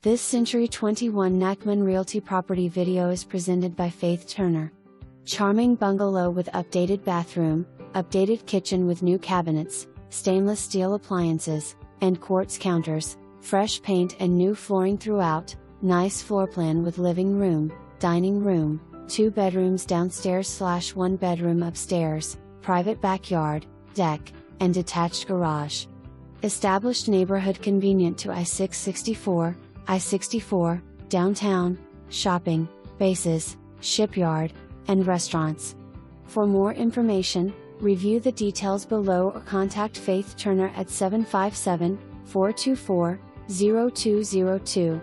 This Century 21 Nachman Realty property video is presented by Faith Turner. Charming bungalow with updated bathroom, updated kitchen with new cabinets, stainless steel appliances, and quartz counters, fresh paint and new flooring throughout, nice floor plan with living room, dining room, 2 bedrooms downstairs/1 bedroom upstairs, private backyard, deck, and detached garage. Established neighborhood convenient to I-664, I-64, downtown, shopping, bases, shipyard, and restaurants. For more information, review the details below or contact Faith Turner at 757-424-0202.